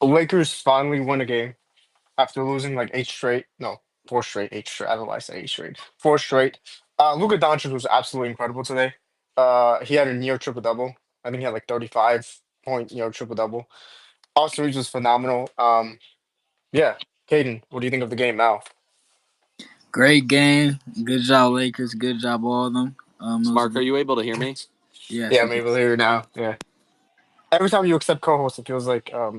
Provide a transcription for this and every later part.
The Lakers finally win a game after losing like eight straight. No, four straight, eight straight. I don't know why I say eight straight. Four straight. Luka Doncic was absolutely incredible today. He had a near triple double. I think he had like 35 point triple double. Austin Reeves was phenomenal. Yeah, Caden, what do you think of the game now? Great game. Good job, Lakers. Good job, all of them. It was a Mark, are good. you able to hear me? Yes, Yeah, I'm able yes. to hear you now. Yeah. Every time you accept co-host, it feels like I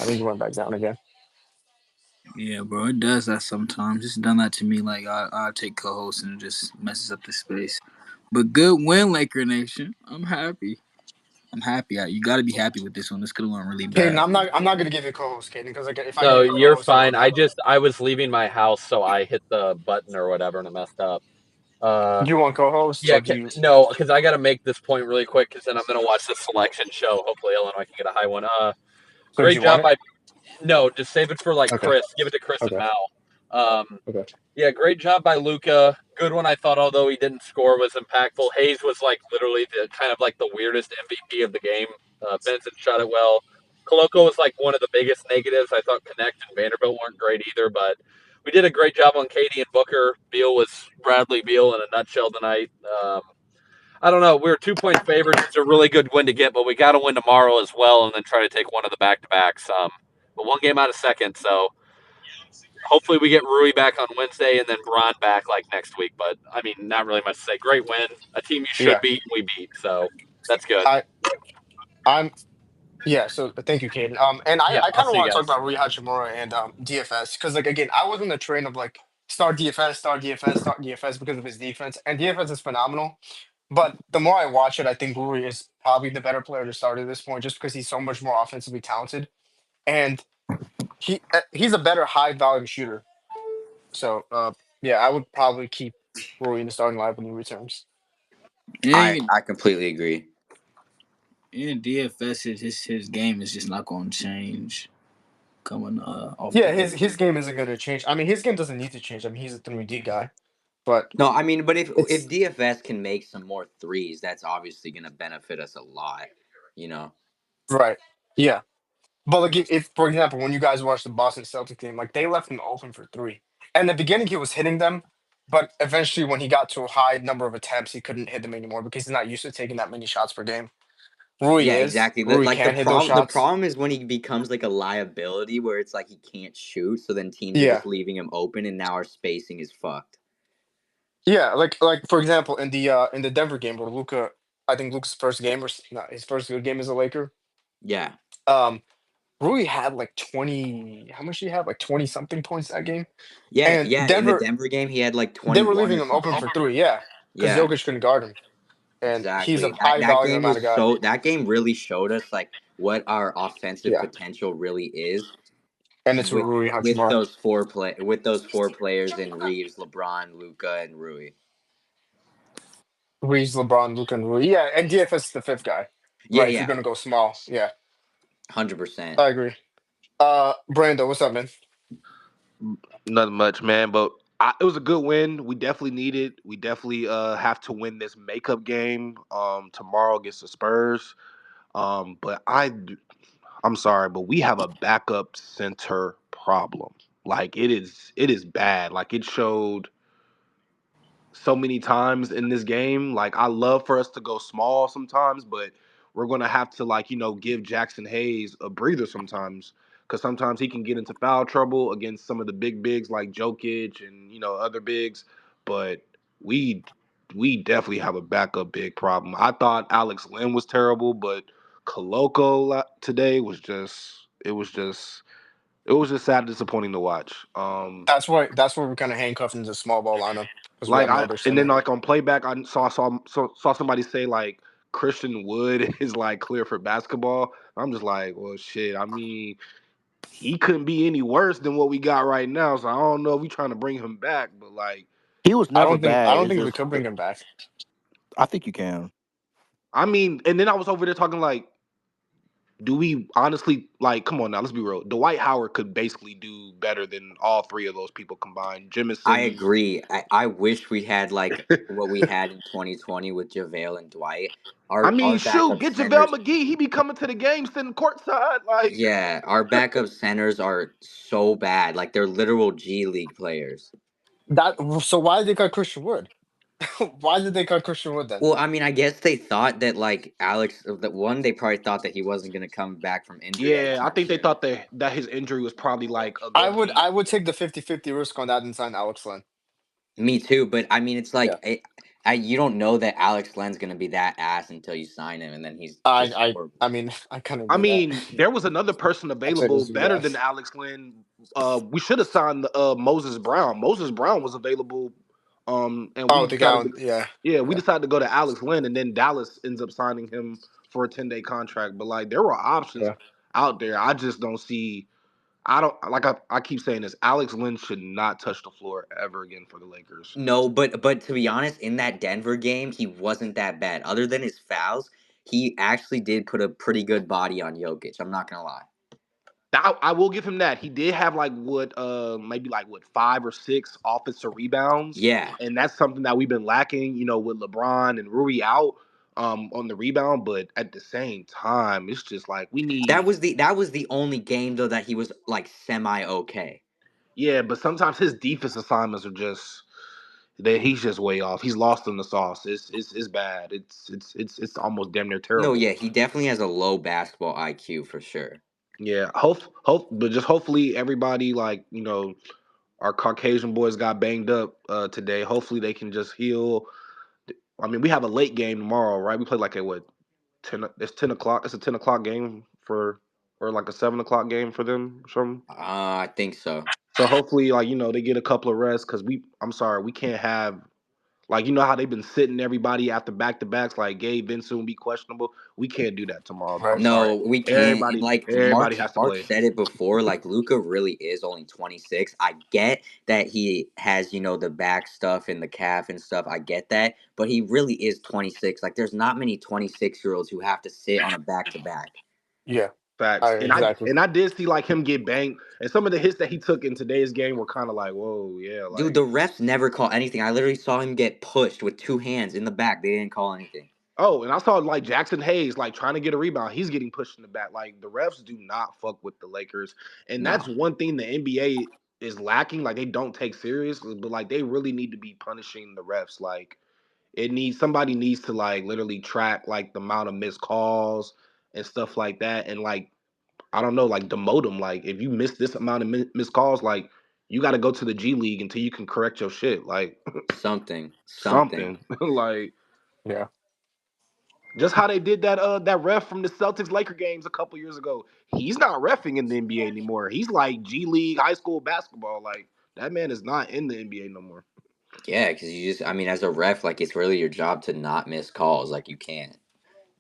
think you went back down again. Yeah, bro. It does that sometimes. It's done that to me. Like I take co-host and it just messes up the space. But good win, Laker Nation. I'm happy. I'm happy. You got to be happy with this one. This could have went really Caden, bad. I'm not gonna give you co-host, Caden, because like if I give No, you you're co-host, it'll fine. like I was leaving my house, so I hit the button or whatever and it messed up. do you want co-host Yeah, or do you no, because I got to make this point really quick because then I'm going to watch the selection show. Hopefully, Illinois can get a high one. so do Great you want job it? by no, just save it for like Okay. Chris. Give it to Chris and Okay. Mal. Um, Okay. yeah, great job by Luca. Good one. I thought, although he didn't score, was impactful. Hayes was like literally the kind of like the weirdest MVP of the game. Vincent shot it well. Koloko was like one of the biggest negatives. I thought Connect and Vanderbilt weren't great either, but we did a great job on Katie and Booker. Beal was Bradley Beal in a nutshell tonight. I don't know. We were 2 point favorites. It's a really good win to get, but we got to win tomorrow as well, and then try to take one of the back to backs. But one game out of second, so hopefully we get Rui back on Wednesday and then Braun back like next week. But I mean, not really much to say. Great win, a team you should Yeah. beat, we beat, so that's good. I I'm Yeah, so thank you, Caden. And I, Yeah, I I'll kind of see you want to talk guys. about Rui Hachimura and DFS because, like, again, I was in the train of like start DFS, start DFS, start DFS because of his defense, and DFS is phenomenal. But the more I watch it, I think Rui is probably the better player to start at this point, just because he's so much more offensively talented, and he's a better high volume shooter. So, yeah, I would probably keep Rui in the starting lineup when he returns. And I completely agree. in DFS, his game is just not going to change coming off the Yeah, bench. his game isn't going to change. I mean, his game doesn't need to change. I mean, he's a 3D guy, but No, I mean, but if it's DFS can make some more threes, that's obviously going to benefit us a lot. You know. right. Yeah. But like if for example, when you guys watched the Boston Celtics game, like they left him open for three. And in the beginning he was hitting them, but eventually when he got to a high number of attempts, he couldn't hit them anymore because he's not used to taking that many shots per game. Rui Yeah, is. exactly. Rui Like can hit those the shots. problem is when he becomes like a liability, where it's like he can't shoot, so then teams are Yeah. just leaving him open, and now our spacing is fucked. Yeah, like for example, in the Denver game where Luca I think Luca's first game not his first good game as a Laker. Yeah, Um Rui had like 20 how much did he have? Like 20 something points that game. yeah, And yeah. In the Denver game, he had like They were 21 leaving or him open something. for three, yeah. Because Yeah, Jokic couldn't guard him. And he's a exactly. high That volume game amount of was guy. so. That game really showed us like what our offensive Yeah. potential really is And it's with Rui Hachimura. with those four players in Reeves, LeBron, Luca, and Rui. Ruiz, LeBron, Luka, and Rui. Yeah, and DFS is the fifth guy. Yeah, Right, if you're yeah, gonna go small. Yeah, 100%. I agree. Brando, what's up, man? Nothing much, man. But it was a good win. We definitely need it. We definitely have to win this makeup game tomorrow against the Spurs. But I'm sorry, but we have a backup center problem. Like it is bad. Like it showed so many times in this game. Like I love for us to go small sometimes, but we're gonna have to give Jackson Hayes a breather sometimes because sometimes he can get into foul trouble against some of the big bigs like Jokic and other bigs. But we we definitely have a backup big problem. I thought Alex Lynn was terrible, but Koloko today was just sad, and disappointing to watch. That's why we're kind of handcuffed into the small ball lineup because we Like have no I other and then center. like on playback, I saw somebody say like Christian Wood is like clear for basketball. I'm just like, well, shit. I mean, he couldn't be any worse than what we got right now. So I don't know if we trying to bring him back, but like, He was I never don't think I bad. don't It's think we just could bring him back. I think you can. I mean, and then I was over there talking like do we honestly like? Come on now, let's be real. Dwight Howard could basically do better than all three of those people combined. I Jemison. agree. I wish we had like what we had in 2020 with JaVale and Dwight. I Our mean, shoot, backup get JaVale centers, McGee. He be coming to the game sitting courtside. Like, yeah, our backup centers are so bad. Like they're literal G League players. That so why did they cut Christian Wood? Why did they cut Christian Wood then? Well, I mean, I guess they thought that like Alex, that one, they probably thought that he wasn't going to come back from injury yeah, I anytime think they soon. thought that his injury was probably like I going to would be. I would take the 50-50 risk on that and sign Alex Len. Me too, but I mean, it's Yeah. like you don't know that Alex Len's going to be that ass until you sign him, and then he's I just I horrible. I mean I kind of I knew that. mean, there was another person I said it available was you better than guys. Alex Lynn. We should have signed Moses Brown. Moses Brown was available, and we Oh, the guy decided to. on yeah. Yeah, we Yeah. decided to go to Alex Lynn, and then Dallas ends up signing him for a 10-day contract. But like, there were options Yeah. out there. I just don't see. I don't like. I keep saying this. Alex Lynn should not touch the floor ever again for the Lakers. No, but to be honest, in that Denver game, he wasn't that bad. Other than his fouls, he actually did put a pretty good body on Jokic. I'm not gonna lie. I will give him that. He did have like what maybe like what 5 or 6 offensive rebounds, Yeah, and that's something that we've been lacking. With LeBron and Rui out on the rebound, but at the same time, it's just like we need. that was the only game though that he was like semi okay. Yeah, but sometimes his defense assignments are just that he's just way off. He's lost in the sauce. It's bad. It's almost damn near No, terrible. yeah, he definitely has a low basketball IQ for sure. Yeah, but just hopefully everybody like our Caucasian boys got banged up today. Hopefully they can just heal. I mean, we have a late game tomorrow, right? We play like at what 10? It's 10 o'clock. It's a 10 o'clock game or like a 7 o'clock game for them or something. I think so. So hopefully, like they get a couple of rests because I'm sorry, we can't have like how they've been sitting everybody after back to backs. Like Gabe Vincent will be questionable. We can't do that tomorrow. I'm Right. sorry. No, we can't. And Everybody, like everybody has to Mark play. said it before, like Luca really is only 26. I get that he has, the back stuff and the calf and stuff. I get that, but he really is 26. Like there's not many 26-year-olds who have to sit on a back to back. Yeah. Facts. And I Exactly. and I did see like him get banged, and some of the hits that he took in today's game were kind of like, whoa, yeah, Dude, like. the refs never call anything. I literally saw him get pushed with two hands in the back. They didn't call anything. Oh, and I saw like Jackson Hayes like trying to get a rebound. He's getting pushed in the back. Like the refs do not fuck with the Lakers, and that's No, one thing the NBA is lacking. Like they don't take serious, but like they really need to be punishing the refs. Like somebody needs to like literally track like the amount of missed calls and stuff like that, and like I don't know, like demote them. Like if you miss this amount of missed calls, like you got to go to the G League until you can correct your shit. Like something. something like. Yeah. Just how they did that ref from the Celtics Laker games a couple years ago. He's not refing in the NBA anymore. He's like G League high school basketball. Like that man is not in the NBA no more. Yeah, because I mean, as a ref, like it's really your job to not miss calls. Like you can't.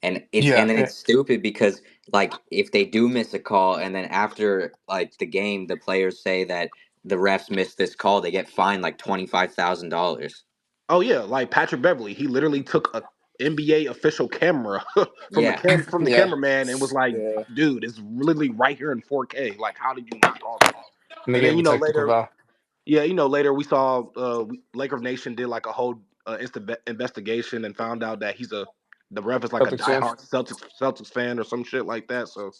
And it's Yeah. and then it's stupid because like if they do miss a call and then after like the game the players say that the refs missed this call, they get fined like $25,000. Oh yeah, like Patrick Beverly, he literally took a NBA official camera Yeah. from the Yeah. cameraman and was like, Yeah. "Dude, it's literally right here in 4K. Like, how did you not call that?" And they And then gave him a technical later, foul. yeah, later we saw Laker Nation did like a whole investigation and found out that the ref is like a Celtics fans. diehard Celtics fan or some shit like that. So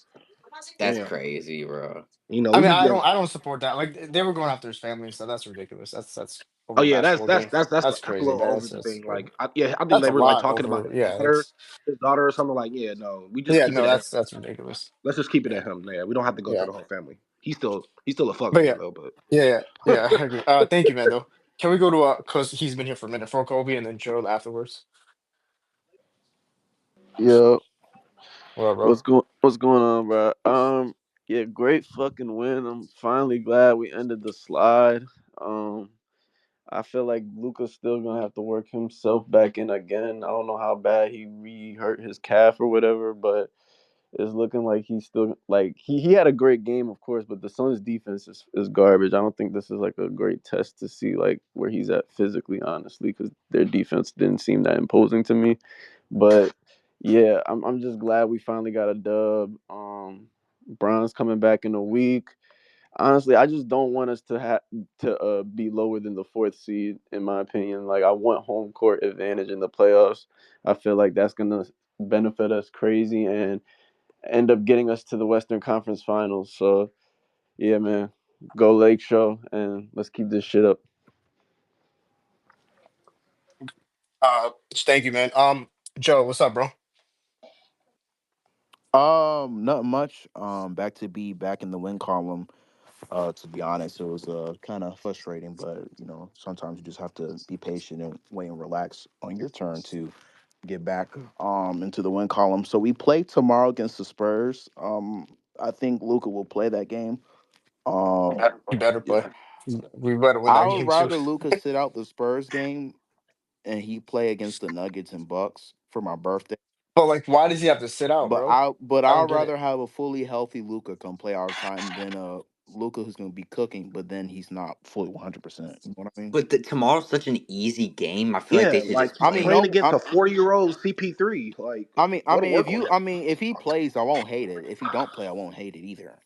That's damn, crazy, bro. I we mean, be getting. I don't support that. Like they were going after his family, so that's ridiculous. That's Oh over a yeah, basketball game. that's That's a crazy. little over the That's thing. Like I think that's they a were like lot talking about over. Yeah, that's his daughter or something like. Yeah, no, we just yeah. keep it No, at him. that's ridiculous. Let's just keep it Yeah. at him. Yeah, we don't have to go through Yeah. the whole family. He's still a fuck But nigga yeah. though. But Yeah. Yeah. Yeah. I agree. Thank you, man. Though. Can we go to because he's been here for a minute for Kobe and then Joe afterwards? Yeah, Well, bro. what's going on, bro? Yeah, great fucking win. I'm finally glad we ended the slide. Um, I feel like Luca's still gonna have to work himself back in again. I don't know how bad he re-hurt his calf or whatever, but it's looking like he's still like he had a great game, of course, but the Suns' defense is garbage. I don't think this is like a great test to see like where he's at physically, honestly, because their defense didn't seem that imposing to me. But Yeah, I'm just glad we finally got a dub. Bron's coming back in a week. Honestly, I just don't want us to have to be lower than the fourth seed. In my opinion, like I want home court advantage in the playoffs. I feel like that's gonna benefit us crazy and end up getting us to the Western Conference Finals. So yeah, man, go Lake Show and let's keep this shit up. Thank you, man. Joe, what's up, bro? Not much. Back to be back in the win column. To be honest, it was kind of frustrating, but sometimes you just have to be patient and wait and relax on your turn to get back into the win column. So we play tomorrow against the Spurs. I think Luca will play that game. Um, You better yeah. play. We better win I that would game too. rather Luca sit out the Spurs game and he play against the Nuggets and Bucks for my birthday. But like, why does he have to sit out, But bro? I'd I don't get it. rather have a fully healthy Luca come play our time than Luca who's gonna be cooking, but then he's not fully 100%. You know what I mean? But tomorrow's such an easy game. I feel like they Yeah, should like just he's I play mean, playing no, him. against a 4-year-old CP3. Like, go to work on him. if he plays, I won't hate it. If he don't play, I won't hate it either.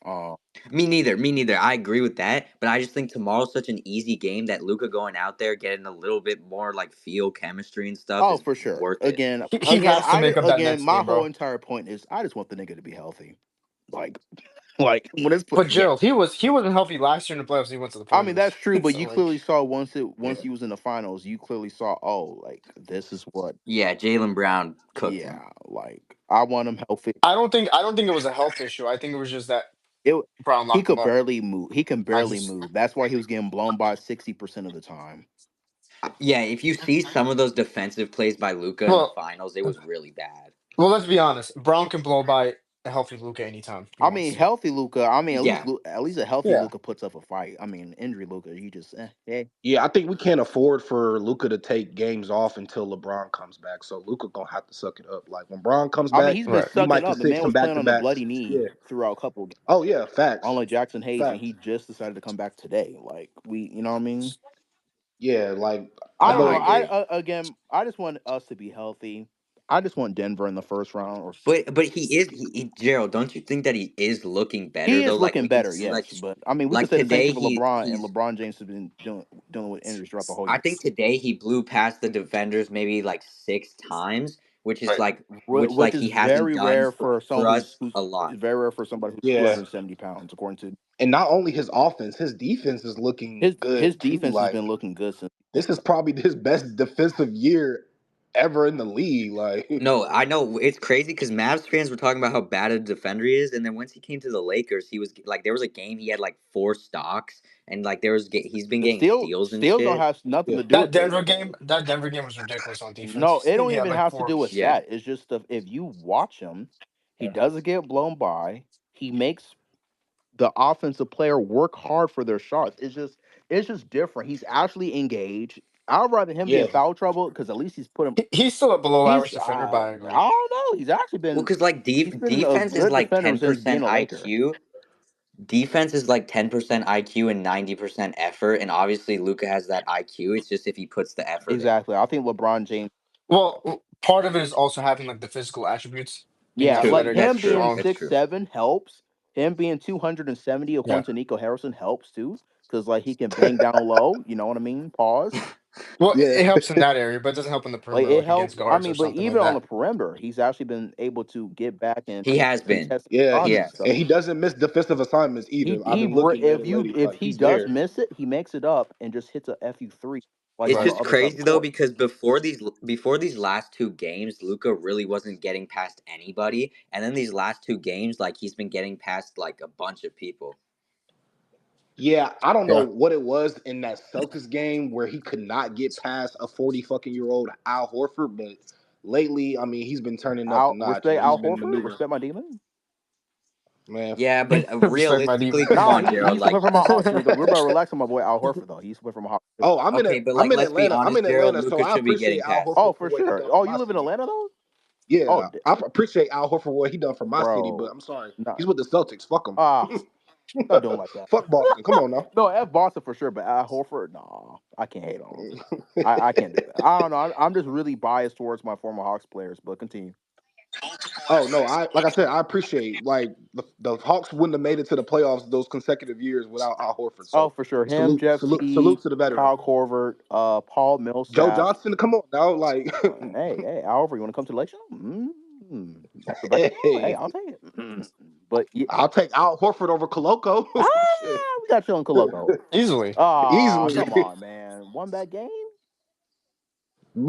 Me neither. Me neither. I agree with that. But I just think tomorrow's such an easy game that Luca going out there getting a little bit more like feel chemistry and stuff Oh, is for sure. worth it. He has to make up that next My game, whole bro. entire point is I just want the nigga to be healthy. Like, like when it's But Yeah. Gerald, he wasn't healthy last year in the playoffs. He went to the I mean, that's finals. true, but So you clearly like, saw once he was in the finals, you clearly saw, oh, like this is what. Yeah, Jalen Brown cooked him. Yeah, like I want him healthy. I don't think it was a health issue. I think it was just that It Brown he locked him could up. barely move. He can I barely just move. That's why he was getting blown by 60% of the time. Yeah, if you see some of those defensive plays by Luca in the well, finals, it was really bad. well, let's be honest. Brown can blow by a healthy Luca anytime he I wants mean, to. healthy Luca. I mean, Yeah. At least a healthy Yeah. Luca puts up a fight. I mean, injury Luca, he just yeah. Yeah, I think we can't afford for Luca to take games off until LeBron comes back. So Luca gonna have to suck it up. Like when Bron comes I mean, back, he's been Right. we sucking might can up. The see man some was back playing to on a backs. bloody knee Yeah. throughout a couple games. Oh yeah, facts, Unlike Jackson Hayes, and facts. he just decided to come back today. Like you know what I mean? Yeah, like I I don't No, know. I know. I agree. again, I just want us to be healthy. I just want Denver in the first round, or But Gerald, don't you think that he is looking better he though? is Like looking we can better, see yes. But I mean, we could like say the same today thing for LeBron, and he's LeBron James has been dealing with injuries throughout the whole I year. think today he blew past the defenders maybe like 6 times, Right. which Which like is he hasn't very done rare for for someone us who's a lot. very rare for somebody who's Yeah, 270 pounds, according to and not only his offense, his defense is looking his good too. defense has Like been looking good since. this is probably his best defensive year ever in the league. Like No, I know it's crazy because Mavs fans were talking about how bad a defender he is, and then once he came to the Lakers, he was like there was a game he had like 4 stocks, and like he's been The getting steals and steals don't shit. have nothing yeah, to do with the. That Denver game was ridiculous on No, defense. I it think don't he had even like have to four. do with Yeah, that. It's just if you watch him, he doesn't get blown by. He makes the offensive player work hard for their shots. It's just different. He's actually engaged. I'd rather him be in yeah. foul trouble because at least he's put him. He's still a below He's average defender, but I agree. I don't know. He's actually well, been because like he's been a defense is good like defender ten since being percent a Laker. IQ. Defense is like 10% IQ and 90% effort, and obviously Luca has that IQ. It's just if he puts the effort in. Exactly. I think LeBron James. Well, part of it is also having like the physical attributes, being Yeah, True, like athletic, that's him true. being strong. That's true. 6'7" helps. Him being 270 Yeah. according to Nico Harrison helps too. Cause like he can bang down low. You know what I mean? Pause. Well, Yeah, it helps in that area, but it doesn't help in the Like perimeter, it like helps. against I guards or mean, but something like even on the that. perimeter, he's actually been able to get back and He has been. contest yeah. shots He and He has. stuff. and he doesn't miss defensive assignments either. I've been looking at it lately. If Like he he's does there. miss it, he makes it up and just hits a fu3 like It's on the Right. just other side of the crazy though court. because before these last 2 games, Luca really wasn't getting past anybody, and then these last 2 games, like he's been getting past like a bunch of people. Yeah, I don't know Yeah. what it was in that Celtics game where he could not get past a 40 fucking year old Al Horford, but lately, I mean, he's been turning up a Al notch respect and he's Al been Horford, maneuvering. respect my demon. Man, Yeah, but Respect my realistically, demon. come No, on, he Gerald. used to play Like, for my Hawks. We're about to relax on my boy Al Horford though. He used to play for my Hawks. oh, okay, but I'm like, in let's be Atlanta. I'm honest, in Gerald. Atlanta, so Luca I should be appreciate getting Al past. Oh, Horford for for what he sure. done for Oh, my you live in city. Atlanta though? Oh, Yeah, I appreciate Al Horford for what he done for my city, but bro. I'm sorry, No. he's with the Celtics. Fuck him. Ah, don't do him like that. Fuck Boston. Come on now. No, F Boston for sure, but Al Horford, no, I can't hate on him. I can't do that. I don't know. I'm just really biased towards my former Hawks players, but continue. Oh no, I like I said, I appreciate like the Hawks wouldn't have made it to the playoffs those consecutive years without Al Horford. Oh, So for sure. Him, salute, Jeff salute, T, salute to the veteran. Kyle Korver, Paul Joe Millsap. Johnson, come on now, like Hey, Alfred, you want to come to the lake show? Off the record deal? Hey, hey, I'll take it. But yeah, I'll take Al Horford over Koloko. Shit, we got you on Coloco. Easily. Ah, easily, come on, man. One bad game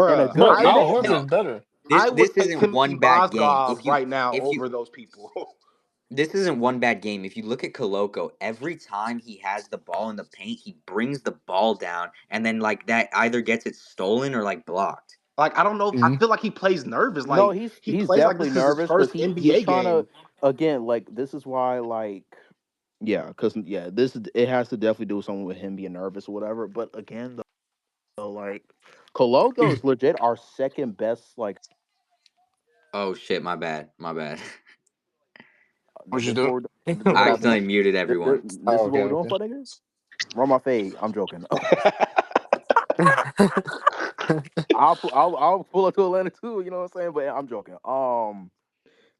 and a bruh. good Bro, and Al they Horford No, is better. this I would this take isn't Timothy one bad game. Mozgov right now If you over those people. this isn't one bad game. If you look at Koloko, every time he has the ball in the paint, he brings the ball down, and then like that either gets it stolen or like blocked. Like I don't know. I Hmm. feel like he plays nervous. no, Like he's he he's plays like definitely this is his nervous because first he's NBA trying to game. again like this is why like yeah because yeah this is it has to definitely do with something with him being nervous or whatever. But again though like Coloco is legit our second best like Oh shit, my bad, my bad. What you this is what do? this is I what happens. accidentally muted everyone. This Oh, is okay, what we're doing okay. for niggas. Run my fade. I'm joking. I'll pull up to Atlanta too. You know what I'm saying? But I'm joking.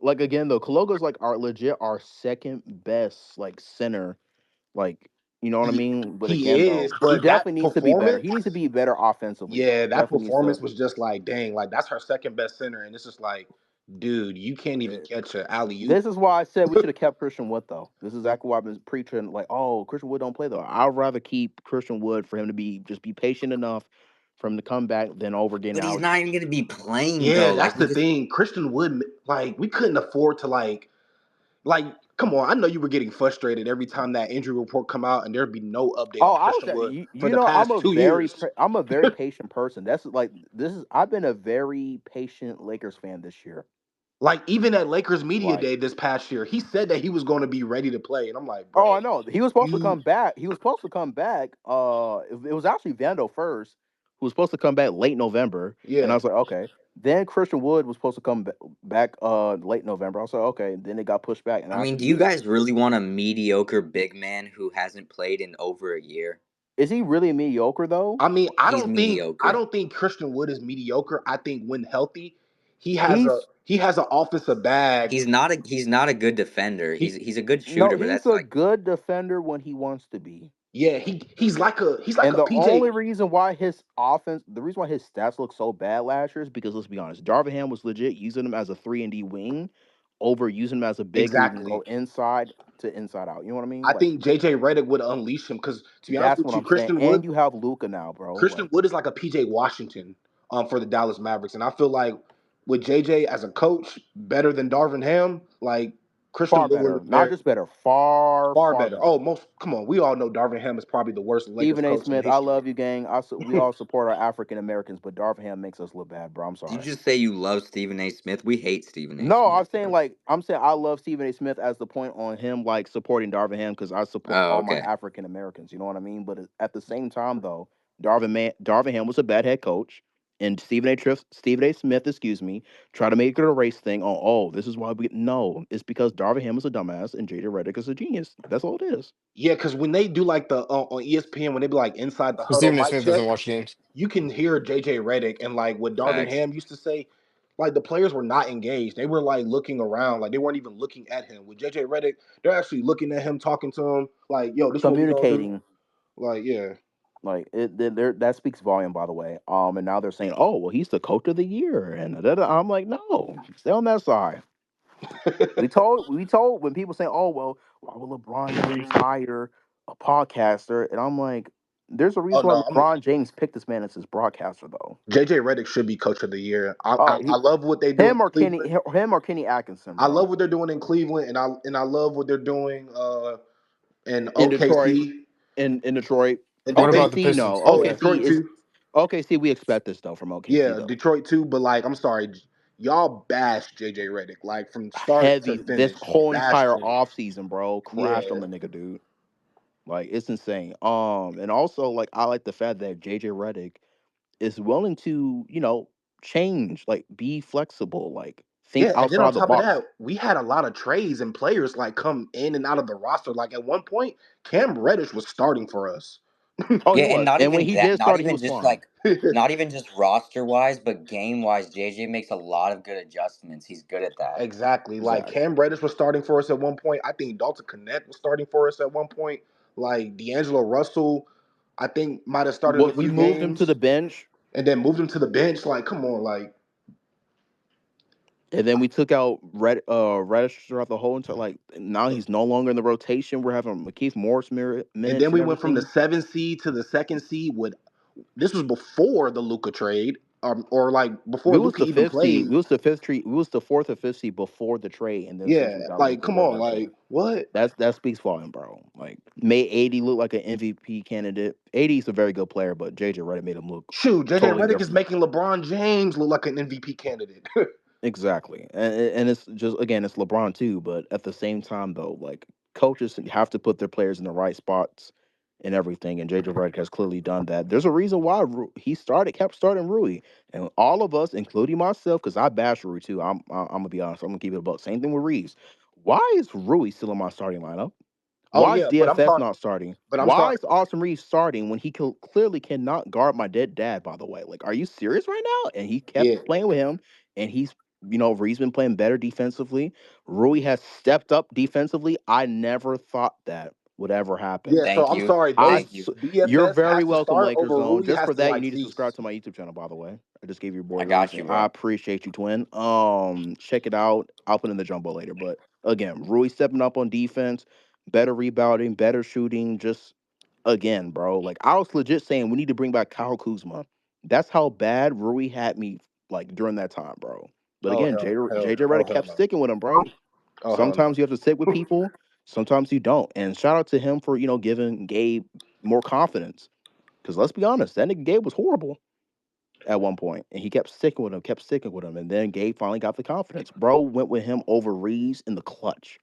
Like again though, Coloco's like our legit our second best like center. Like you know what I he, mean? But he again is, though, he but that definitely needs to be better. performance, He needs to be better offensively yeah, though. that Definitely needs to. performance was just like, dang, like that's her second best center, and it's just like, dude, you can't even catch an alley oop. This is why I said we should have kept Christian Wood though. This is exactly why I've been preaching. Like, oh, Christian Wood don't play though. I'd rather keep Christian Wood for him to be just be patient enough for him to come back than over getting But he's out. not even gonna be playing Yeah, though. that's Like we the just thing. Christian Wood, like we couldn't afford to like. Come on, I know you were getting frustrated every time that injury report come out, and there'd be no update Oh, on I was Christian Wood for you the know past 2 years. I'm a very patient person. That's like this is I've been a very patient Lakers fan this year. Like even at Lakers media Like day this past year, he said that he was going to be ready to play, and I'm like, oh, bro, I know he was supposed to you, come back. He was supposed to come back. It was actually Vando first who was supposed to come back late November, and I yeah, was like okay. Then Christian Wood was supposed to come back late November. I was like okay. Then it got pushed back, and I I mean, do you he guys really want a mediocre big man who hasn't played in over a year? is he really mediocre though? I mean, He's I mediocre. don't think Christian Wood is mediocre. I think when healthy, He's he has an offensive bag. He's not a good defender. He's He he's a good no, shooter, but he's that's a like good defender when he wants to be. yeah, he's like And a the only PJ. reason why the reason why his stats look so bad last year is because let's be honest, Darvin Ham was legit using him as a 3 and D wing over using him as a big who can go Exactly. inside to inside out. You know what I mean? I Like think JJ Redick would unleash him because to be honest that's with what you, I'm saying. Christian Wood And you have Luca now, bro. Christian Like Wood is like a PJ Washington for the Dallas Mavericks, and I feel like with JJ as a coach, better than Darvin Ham, like Christian far Wood would better, look not very just better, far far far better. better. Oh, most come on, we all know Darvin Ham is probably the worst Lakers Stephen A. coach in Smith, I history. love you, gang. We all support our African Americans, but Darvin Ham makes us look bad, bro. I'm you sorry. just say you love Stephen A. Smith. We hate Stephen A. No, Smith, bro. I'm saying I love Stephen A. Smith as the point on him like supporting Darvin Ham because I support Oh, all my okay. African Americans. You know what I mean? But at the same time, though, Darvin Ham was a bad head coach, and Stephen A. Smith, excuse me, try to make it a race thing. Oh, this is why we no. It's because Darvin Ham is a dumbass and JJ Redick is a genius. That's all it is. Yeah, because when they do like the on ESPN when they be like inside the huddle Stephen A. mic Smith check, doesn't watch games. you can hear JJ Redick and like what Darvin Facts. Ham used to say. Like the players were not engaged; they were like looking around, like they weren't even looking at him. With JJ Redick, they're actually looking at him, talking to him, like, "Yo, this is what we gonna do." Communicating Like, yeah, like that speaks volume, by the way. And now they're saying, oh, well, he's the coach of the year, and I'm like, no, stay on that side. We told when people say, "Oh well, why will LeBron James hire a podcaster?" And I'm like, "There's a oh reason why no, LeBron James picked this man as his broadcaster, though." JJ Redick should be coach of the year. Oh, I love what they do in Cleveland. him or Kenny Atkinson, I bro. love what they're doing in Cleveland, and I love what they're doing in In Detroit, OKC in Detroit, and What about the OKC, Pistons? no, oh Okay. Detroit too. OKC. We expect this though from OKC Yeah, though. Detroit too. But like, I'm sorry, y'all bashed JJ Redick like from start to Heavy this finish. whole Bashed entire him. offseason, bro. Crashed on Yeah, the nigga, dude. Like it's insane. And also like I like the fact that JJ Redick is willing to, change, like be flexible, like think yeah. And then on outside the top of box. that, we had a lot of trades and players like come in and out of the roster. Like at one point, Cam Reddish was starting for us. Oh, he Yeah, and was. not And when even he that, did start, he was fine. not even just roster wise, but game wise, JJ makes a lot of good adjustments. He's good at that. Exactly. Like Exactly. Cam Reddish was starting for us at one point. I think Dalton Connect was starting for us at one point. Like D'Angelo Russell, I think might have started a What we few moved him to games the bench, and then moved him to the bench. Like, come on, like, and then we took out Reddish throughout the whole entire. Like now he's no longer in the rotation. We're having McKeith Morris and minutes then and we went from the everything. 7th seed to the 2nd seed. With this was before the Luca trade, or like before We was Luca the even fifth seed. played. We was the fifth tree. We was the fourth or fifth seed before the trade, and then since we Yeah, got like, Luca come right on, after, like, what? that speaks volume, bro. Like made 80 look like an MVP candidate. 80 is a very good player, but JJ Redick made him look Shoot, JJ totally Redick is different. making LeBron James look like an MVP candidate. Exactly, and it's just again it's LeBron too, but at the same time though, like coaches have to put their players in the right spots and everything, and JJ Redick has clearly done that. There's a reason why he kept starting Rui, and all of us, including myself, because I bash Rui too. I'm gonna be honest. I'm gonna keep it about same thing with Reeves. Why is Rui still in my starting lineup? Oh Why is yeah, but I'm DFS starting. not starting? But I'm Why starting. is Austin Reeves starting when he clearly cannot guard my dead dad, by the way? Like, are you serious right now? And he kept Yeah, playing with him, and Reeves been playing better defensively. Rui has stepped up defensively. I never thought that would ever happen. yeah. So Thank I'm you. sorry. Thank you. You're DFS very has to welcome, start Lakers over Zone. Rui Just has for to that, you like need to subscribe cease. to my YouTube channel, by the way. I just gave your boy I a got reason. you, I bro. appreciate you, twin. Check it out. I'll put in the jumbo later. But again, Rui stepping up on defense, better rebounding, better shooting, just again, bro. Like I was legit saying we need to bring back Kyle Kuzma. That's how bad Rui had me like during that time, bro. But Oh again, hell, hell, JJ oh Redick hell kept no. sticking with him, bro. Oh hell Sometimes no. you have to sit with people, sometimes you don't. And shout out to him for, giving Gabe more confidence. Because let's be honest, that nigga Gabe was horrible at one point, and he kept sticking with him, kept sticking with him, and then Gabe finally got the confidence. Bro went with him over Reeves in the clutch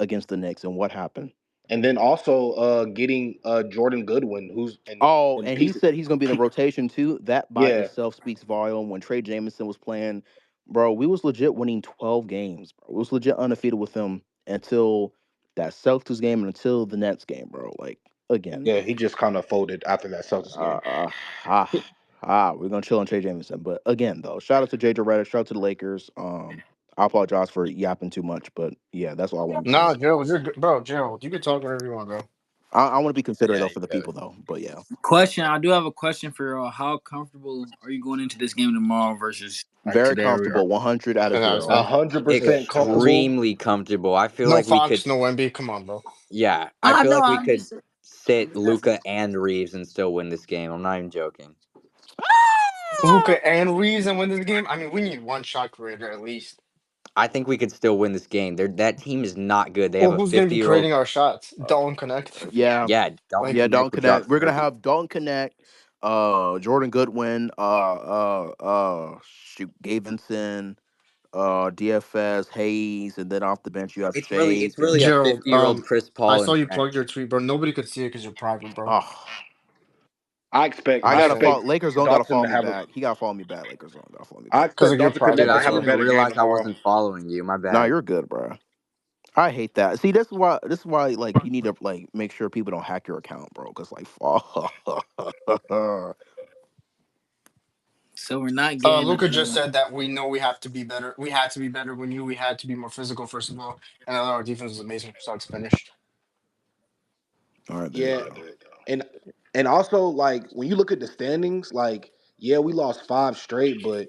against the Knicks, and what happened? And then also getting Jordan Goodwin, who's Oh, in and he pieces. said he's gonna be in the rotation too. That by Yeah, itself speaks volume. When Trey Jameson was playing, bro, we was legit winning 12 games. Bro. We was legit undefeated with him until that Celtics game and until the Nets game, bro. Like again, yeah. He just kind of folded after that Celtics uh, game. uh, ah, we're gonna chill on Trey Jameson. But again, though, shout out to JJ Redick, shout out to the Lakers. I apologize for yapping too much, but yeah, that's all I wanted to say. No, Gerald, you're good, bro. Gerald, you can talk whenever you want, bro. I want to be considerate Yeah, though you for the good. people though. But yeah, Question: I do have a question for y'all. How comfortable are you going into this game tomorrow versus like very today? comfortable, 100 out of And I was 0. 100% Yeah. comfortable. Extremely comfortable. I feel No like we could. Fox, no Wemby. Come on, bro. Yeah, I I feel know. like we I'm could just. sit Luca and Reeves and still win this game. I'm not even joking. Luca and Reeves and win this game. I mean, we need one shot creator at least. I think we could still win this game. That team is not good. They have Well, a who's gonna be 50-year-old. creating our shots? Don't connect. Yeah, Yeah, Dalton Like, yeah, Connect don't would drop connect. We're gonna 30. have don't connect. Jordan Goodwin. Shoot, Gavinson. DFS Hayes, and then off the bench you have It's Shake really and a Gerald, 50-year-old Chris I Paul saw and you Trent. plug your tweet, bro. Nobody could see it because you're private, bro. oh, I expect I I gotta Shame. follow expect Lakers zone. Gotta Dalton follow to me have a back. He gotta follow me back. Lakers zone gotta follow me I back. Because expect of your Dalton Dude, private Connect to I have didn't a also. even better game realize I tomorrow. wasn't following you. My Nah, bad. you're good, bro. I hate that. See, this is why like you need to like make sure people don't hack your account, bro. Cause like, So we're not getting Luca just said that we know we have to be better. We had to be better. We knew we had to be more physical, first of all. And our defense was amazing from start to finish. all right, there you Yeah, go. and and also like when you look at the standings, like yeah, we lost 5 straight, but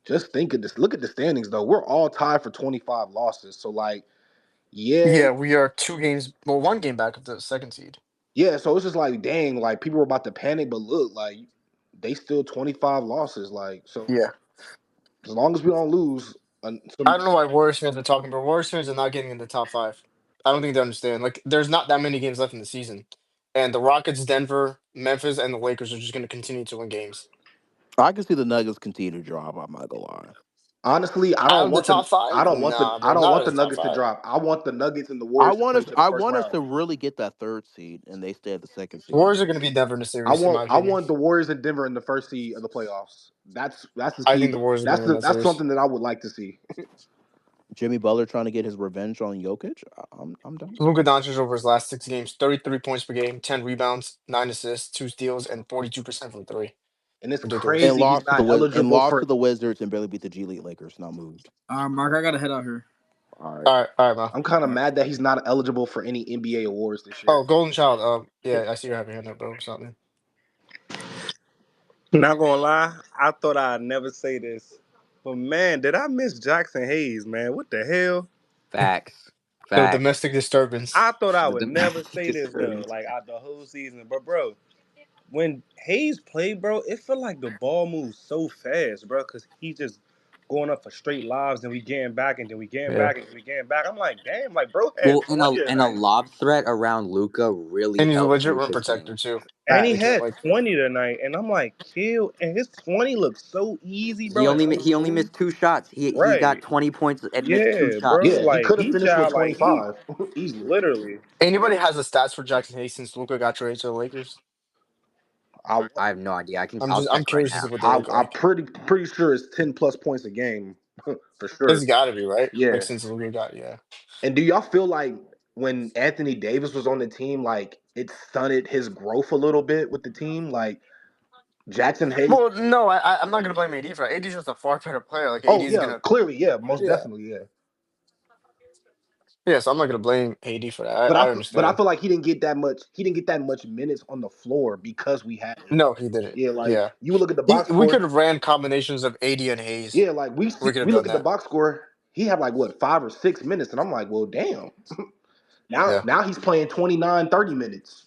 just think of this. Look at the standings though. We're all tied for 25 losses. So like, yeah, Yeah, we are 2 games, well, 1 game back of the second seed. yeah. So it's just like, dang, like people were about to panic, but look, like they still 25 losses. Like so, Yeah. as long as we don't lose, I some don't know why Warriors fans are talking, but Warriors fans are not getting in the top five. I don't think they understand. Like, there's not that many games left in the season. And the Rockets, Denver, Memphis, and the Lakers are just going to continue to win games. I can see the Nuggets continue to drop. I'm not gonna lie. honestly, Out of the top I five? don't want the Nah, I bro, don't not want out the of the top Nuggets to five. drop. I want the Nuggets and the Warriors to play to the I first want us round. to really get that third seed, and they stay at the second The seed. Warriors are going to beat Denver in the series, in my I opinion. want the Warriors and Denver in the first seed of the playoffs. That's the I think key. the Warriors are going to win that That's series. something that I would like to see. Jimmy Butler trying to get his revenge on Jokic. I'm done. Luka Doncic over his last 6 games, 33 points per game, 10 rebounds, 9 assists, 2 steals, and 42% from three. And it's Ridiculous. And crazy he's not eligible lost to for. the Wizards and barely beat the G League Lakers. Not moved. Mark, I gotta head out here. All right. All right, man. I'm kind of mad that he's not eligible for any NBA awards this Oh, year. Golden Child. Yeah, I see you have your hand up, bro. Something. Not gonna lie, I thought I'd never say this, but man, did I miss Jackson Hayes, man? What the hell? Facts. The Facts. domestic disturbance. I thought I The would never domestic say this though, disturbance. like out the whole season. But bro, when Hayes played, bro, it felt like the ball moves so fast, bro, because he just going up for straight lobs, and we getting back, and then we getting Yeah, back, and then we getting back. I'm like, damn, like bro had Well, and 20 a tonight, lob threat around Luca really and he's a helped legit rim Luca's protector game. too. and he Like, Facts. had like 20 tonight, and I'm like, kill, and his 20 looks so easy, bro, and so He only smooth. missed 2 shots. He got Right. 20 points and missed two Yeah, bro. shots. Yeah, he Like could have he finished with child, like he 25 easily. literally. anybody has the stats for Jackson Hayes since Luka got traded to the Lakers? I, I have no idea. I'll I'm check right curious to see now. what they look I'm like. pretty sure it's 10 plus points a game for It's sure. got to be right. Like Yeah. since Luka got And do y'all feel like when Anthony Davis was on the team, like it stunted his growth a little bit with the team? Like Jackson Hayes. Well, no, I'm not gonna blame AD for that. AD's just a far better player. Like AD Oh is yeah, gonna. clearly, yeah, most Yeah. definitely, yeah. Yeah, so I'm not gonna blame AD for that. But I I understand. feel like he didn't get that much. He didn't get that much minutes on the floor because we had AD. No, he didn't. Yeah, like Yeah, you would look at the box we could score. have ran combinations of AD and Hayes. Yeah, like We could have we look done at the that. box score. He had like what 5 or 6 minutes, and I'm like, well, damn. Yeah. Now he's playing 29, 30 minutes.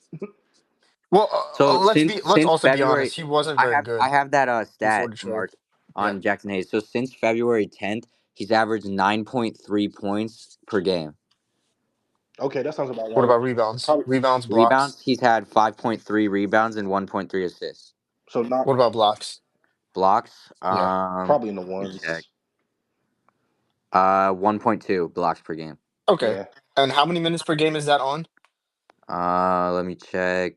Well, So let's since also be February, honest. He wasn't very I good have that before stat, the trade. Mark, Yeah. on Jackson Hayes. So since February 10th, he's averaged 9.3 points per game. Okay, that sounds about What right. about rebounds? Probably Rebounds, blocks. Rebounds, he's had 5.3 rebounds and 1.3 assists. so not What about blocks? Blocks, Yeah. probably in the let me check. ones. 1.2 blocks per game. Okay. Yeah, And how many minutes per game is that on? Let me check.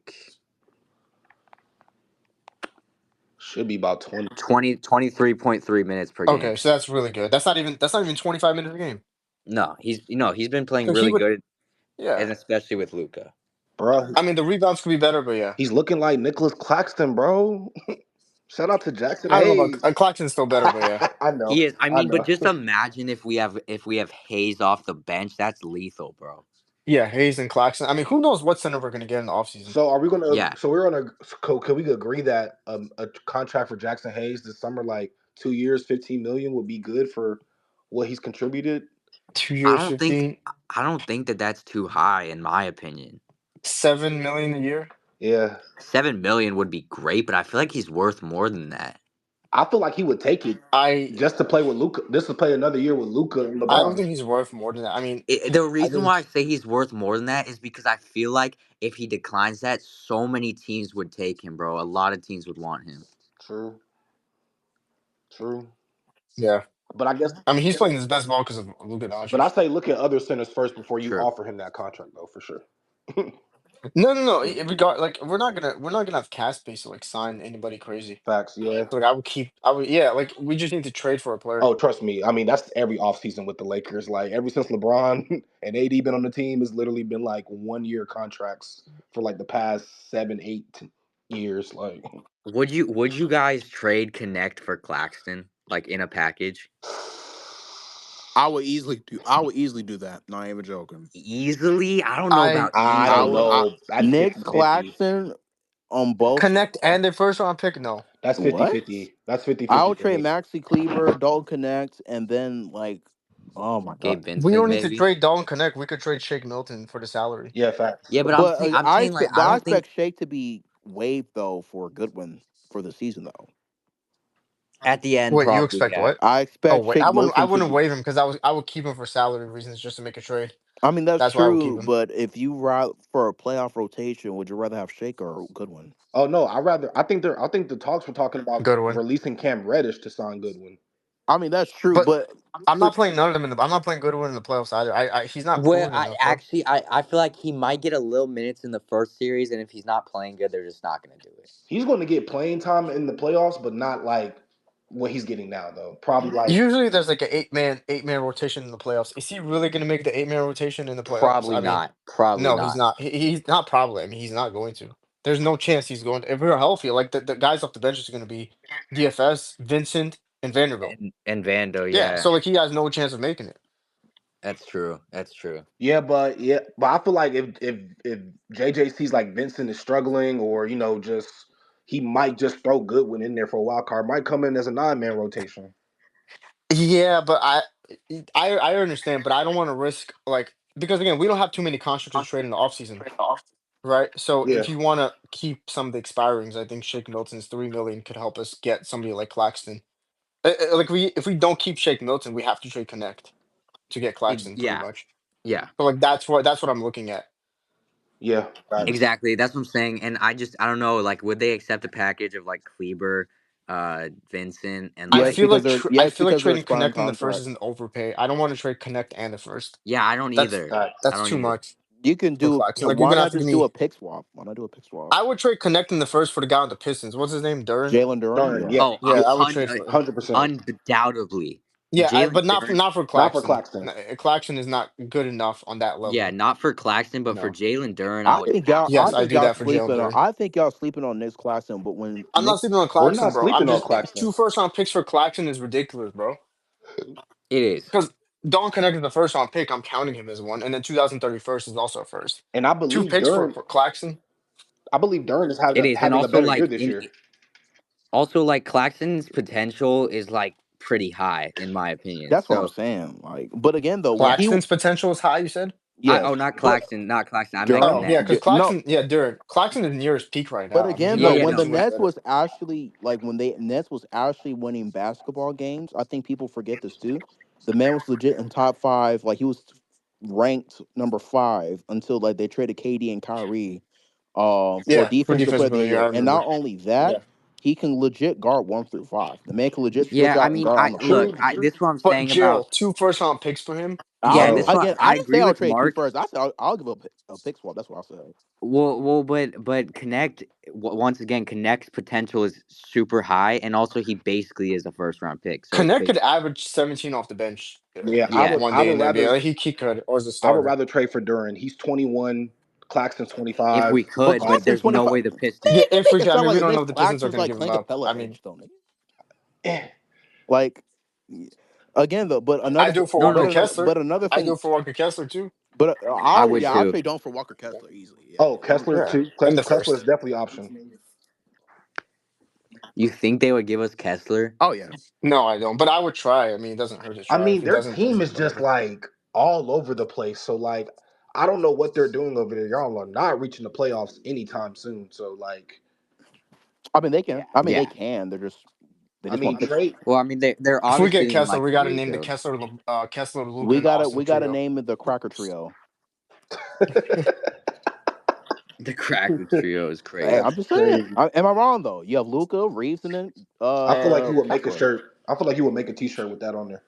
should be about 20. 23.3 minutes per game. Okay, so that's really good. That's not even 25 minutes a game. No, he's been playing So he really would. good, Yeah. and especially with Luca. Bro, I mean, the rebounds could be better, but yeah. he's looking like Nicholas Claxton, bro. Shout out to Jackson I don't know about Hayes. Claxton's still better, but yeah. I know, He is. I I mean, but know. just imagine if we have Hayes off the bench. That's lethal, bro. Yeah, Hayes and Claxton. I mean, who knows what center we're gonna get in the offseason? So are we gonna? Yeah. So we're gonna. Can we agree that a contract for Jackson Hayes this summer, like 2 years, 15 million, would be good for what he's contributed? Two I years, don't think 15, I don't think that that's too high in my opinion. 7 million a year. Yeah, 7 million would be great, but I feel like he's worth more than that. I feel like he would take it I just to play with Luca. Just to play another year with Luca and I don't LeBron. think he's worth more than that. I mean, The I reason why I think say he's worth more than that is because I feel like if he declines that, so many teams would take him, bro. A lot of teams would want him. True, true. yeah. But I guess, I mean, he's playing his best ball because of Luka but I Doncic. say look at other centers first before you True. offer him that contract, though, for sure. No. Like we're not gonna have cap space to like sign anybody crazy. Facts, yeah. So like I would yeah. Like we just need to trade for a player. Oh, trust me. I mean, that's every offseason with the Lakers. Like, ever since LeBron and AD been on the team, it's literally been like 1 year contracts for like the past 7, 8 years. Like, Would you guys trade Connect for Claxton like in a package? I would easily do that. Not even joking. Easily? I don't know I about I I don't would. easily. know. That's Knicks 50-50. Claxton on both. Connect and the first round pick. No, That's What? 50-50. That's I 50-50 would for trade me. Maxi Cleaver, Dalton Connect, and then like, oh my god. Gabe we Vincent don't need to maybe. trade Dalton Connect. We could trade Shake Milton for the salary. Yeah, facts. Yeah, but But I'm saying like I I don't think expect Shake to be waived though for Goodwin for the season though. at the end Wait, you probably expect yeah. what? I Oh expect wait, Shake I Milton to wouldn't be. waive him because I would keep him for salary reasons just to make a trade. I mean that's That's why I would keep true, him. but if you ride for a playoff rotation, would you rather have Shake or Goodwin? Oh, no. I think the talks were talking about Goodwin. releasing Cam Reddish to sign Goodwin. I mean that's true, But but I'm for not playing none of them in the. I'm not playing Goodwin in the playoffs either. He's not Well, proven I enough, bro. actually I feel like he might get a little minutes in the first series, and if he's not playing good, they're just not going to do it. He's going to get playing time in the playoffs, but not like what he's getting now though. Probably like Usually there's like an eight man rotation in the playoffs. Is he really going to make the 8-man rotation in the playoffs? Probably I mean, not. Probably no, he's not. not. He's not probably. I mean, he's not going to. There's no chance he's going to. If we're healthy, like the guys off the bench is going to be DFS, Vincent, and Vanderbilt. And Vando, Yeah, yeah, so like he has no chance of making it. that's true. That's true. yeah, but I feel like if JJ sees like Vincent is struggling, or just he might just throw Goodwin in there for a wild card, might come in as a 9-man rotation. Yeah, but I understand, but I don't want to risk like because again, we don't have too many constructors trade in the offseason, right? So Yeah, if you want to keep some of the expirings, I think Shake Milton's 3 million could help us get somebody like Claxton. Like we if we don't keep Shake Milton, we have to trade Connect to get Claxton pretty Yeah, much. yeah. So like that's what I'm looking at. yeah, facts. Exactly. That's what I'm saying. And I don't know. Like, would they accept a package of like Kleber, Vincent, and I Yes, like? feel like because they're I yes feel like because they're trading expiring Connect in the first is contracts. an overpay. I don't want to trade Connect and the first. Yeah, I don't That's either. Facts. I that's don't too either. much You can for do. Claxton. Like you're Why gonna have not to give just do me. a pick swap? Why not do a pick swap? I would trade Connect in the first for the guy on the Pistons. What's his name? Duran. Jalen Duran, Darn, yeah. yeah, Oh, Yeah, I would un, trade for him. 100%. undoubtedly, Yeah, Jalen but Duren. not for Not for Claxton. Claxton. Claxton is not good enough on that Yeah, level. not for Claxton, but for No. Jalen Duren, I I would think y'all. I Yes, I think do y'all that for Jalen sleeping on. Duran. I think y'all sleeping on Nick's Claxton. But when I'm not Nick, sleeping on We're Claxton, not bro. I'm sleeping on just Claxton. 2 first-round picks for Claxton is ridiculous, bro. it is. Because Don Connect is the first-round pick. I'm counting him as one, and then 2031st is also a first. And I Two believe picks Duran. for Claxton. I believe Duran is It is, and having a also better year like this year. also like Claxton's potential is like pretty high in my opinion. that's what I'm So saying. Like, but again though, when he Claxton's potential is high. You said. oh, yes, not but Claxton, not Claxton. I meant Oh Duran, yeah, Connect. because no. Claxton, yeah, Duran. Claxton is near his peak right But now. I mean, again he's Yeah, though, not yeah, when getting the no. too much Nets better. was actually like when they Nets was actually winning basketball games, I think people forget this too. The man was legit in top five. Like he was ranked number five until like they traded KD and Kyrie for Yeah, for defensive player defensive of the player of the year, I year. And not remember. only that, he can legit guard 1 through 5. The man can legit switch Yeah, I out and mean, guard on I the look. floor. This is what I'm But saying about. Jill, 2 first-round picks for him. Yeah, I'll and Bro, this one again. I I didn't say agree I'll with trade two Mark. first. I said I'll give up a pick swap. That's what I said. But Connect once again, Connect's potential is super high, and also he basically is a first round pick. So it's Connect could basically average 17 off the bench Yeah, I yeah. would one I day would in the NBA. rather Like he could, or as a I would starter. rather trade for Duran. He's 21, Claxton's If 25. we But could, but Like, Claxton's there's no 25. way the Yeah, Pistons. You if we make it could. I sound mean, we like don't know Nick if the Pistons are Claxton's going to like give him Clint up. Capella I mean, age though, nigga. eh. Like again though, I do it for No, Walker no, Kessler. but another I do thing, it for Walker Kessler too. but I would I'll too. trade Don for Walker Kessler easily. Yeah, Oh, Kessler Yeah, too. in the Kessler is first. definitely an option. You think they would give us Kessler? oh yeah. No, I don't. But I would try. I mean, it doesn't hurt to I try. If mean, he their doesn't, team then is just whatever. like all over the place. So like, I don't know what they're doing over there. Y'all are not reaching the playoffs anytime soon. So like, I mean they can. I mean they Yeah. can. They I just want mean, to fix. trade. Well, I mean, they're If we get obviously in Kessler, like we the got to name the rebuild. Kessler, Luca, and We Austin gotta trio. name it the Cracker Trio. The Cracker trio is Hey, crazy. I'm That's just saying. crazy. Am I wrong though? You have Luca, Reeves, and then I feel like you would make a Kessler. shirt. I feel like you would make a T-shirt with that on there.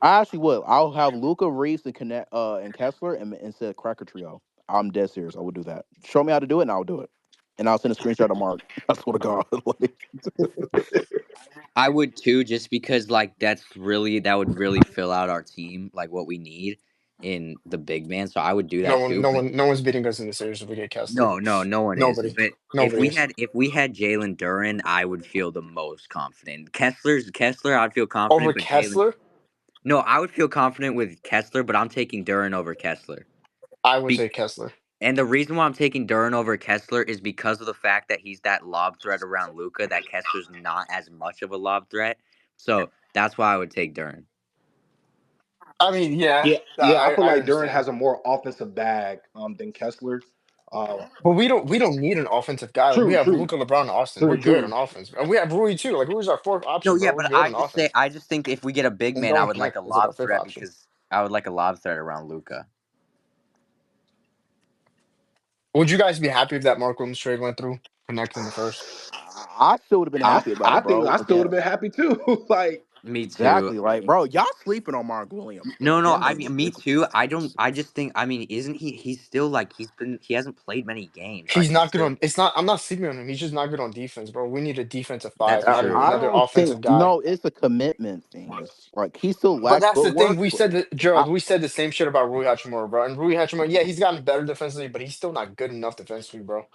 I actually would. I'll have Luca, Reeves, and connect and Kessler, and instead of Cracker Trio. I'm dead serious. I would do that. Show me how to do it, and I'll do it. And I'll send a screenshot to Mark. I swear to God. Like, I would too, just because like that would really fill out our team, like what we need in the big man. So I would do No that one, too. no But one, no one's beating us in the series if we get Kessler. no one is. Nobody, But nobody is. if we had Jalen Duren, I would feel the most confident. Kessler, I'd feel confident, Over but Jalen. Kessler, No, I would feel confident with Kessler, but I'm taking Duren over Kessler. I would Be- say Kessler. and the reason why I'm taking Duren over Kessler is because of the fact that he's that lob threat around Luca. That Kessler's not as much of a lob threat. So that's why I would take Duren. I mean, yeah, Yeah, yeah. I I, feel I like Duran understand. has a more offensive bag than Kessler. But we don't need an offensive guy. Like we True, have true, Luca, LeBron, and Austin. We're true, good on true. offense, and we have Rui too. Like Rui's our fourth No, option, yeah, bro. We're but good on offense. I just think if we get a big And man, I Don would like Connect a is like our lob fifth threat option. because I would like a lob threat around Luca. Would you guys be happy if that Mark Williams trade went through? Connect in the first. I still would have been happy about I it, think bro. I still would Again, have been happy too. Like, Me too. Exactly. Like, bro, y'all sleeping on Mark Williams. No. Again, I though, mean, me it's too. I don't. I just think. I mean, isn't he? He's still like he hasn't played many games. Like He's he's not good still. on. It's not. I'm not sleeping on him. He's just not good on defense, bro. We need a defensive That's five, not true. I another don't think offensive guy. no, it's a commitment thing. It's like he still But lacks that's the thing. footwork. We But said that, I, Gerald. We said the same shit about Rui Hachimura, bro. And Rui Hachimura, yeah, he's gotten better defensively, but he's still not good enough defensively, bro.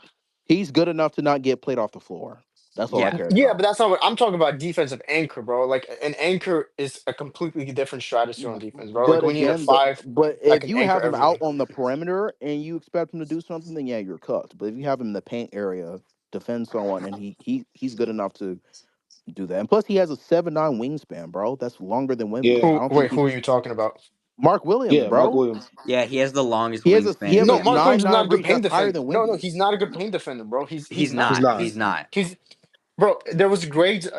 he's good enough to not get played off the floor. That's all I Yeah. care Yeah, but about. that's not what I'm talking about. Defensive anchor, bro. Like an anchor is a completely different strategy on defense, bro. Like But we need a again, five but that if can you anchor have him out everything. on the perimeter and you expect him to do something, then yeah, you're cooked. But if you have him in the paint area, defend someone, and he's good enough to do that. And plus, he has a 7'9" wingspan, bro. That's longer than Yeah, Wemby's. I Who? don't think Wait, he. who are you talking about? Mark Williams, yeah, Mark bro. Williams. Yeah. He has the longest He wingspan in has the No, a Mark NBA. Williams is not 9'9" a good reach. paint That's higher defender. than No, Wemby. he's not a good paint defender, bro. He's He's He's not. not. not. He's not. He's bro. There was grades.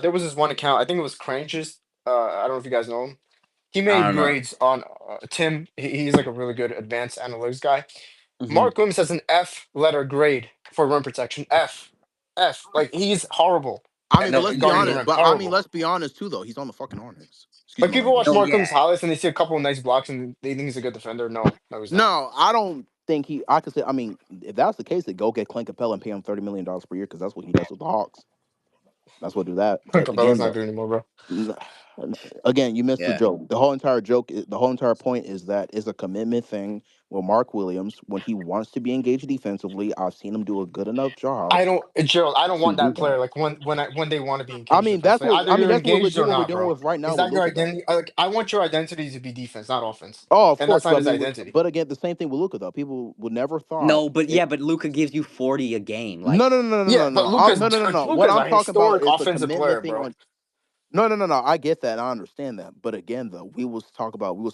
There was this one account. I think it was Cranches. I don't know if you guys know him. He I made don't know. grades on Tim. He's like a really good advanced analytics guy. Hmm. Mark Williams has an F letter grade for rim protection. F. Like he's horrible I mean, at but No. let's be guarding the honest. rim. But I mean, Horrible. let's be honest too, though. He's on the fucking Hornets. Excuse Like my people watch language. No. Mark Yeah. Williams highlights and they see a couple of nice blocks and they think he's a good defender. No, no, he's not. No, I don't think he. I could say. I mean, if that's the case, then go get Clint Capella and pay him $30 million per year because that's what he does with the Hawks. That's what do that. But Capella's again, not though, good anymore, bro. n- again, you missed the Yeah. joke. The whole entire joke, the whole entire point is that it's a commitment thing. With Mark Williams, when he wants to be engaged defensively, I've seen him do a good enough job I don't, Gerald. I don't to want do that that. player. Like when they want to be I engaged mean, that's defensively, what either I mean. you're That's what engaged legit or what we're not, dealing bro. with right now Is with that your Luca, though. identity? Like I want your identity to be defense, not offense, Oh, of and that's course, not but I his mean, identity. but again, the same thing with Luca though. People would never thought No. But it. yeah. But Luca gives you 40 a game. No, Like. no, no, no, no, Yeah, no, but no. I'm, Luca's no, no, no, no. What Luca's I'm a talking about historic is the offensive player, commitment thing bro. on. No, no, no, no. I get that. I understand that. But again, though, we was talking about we was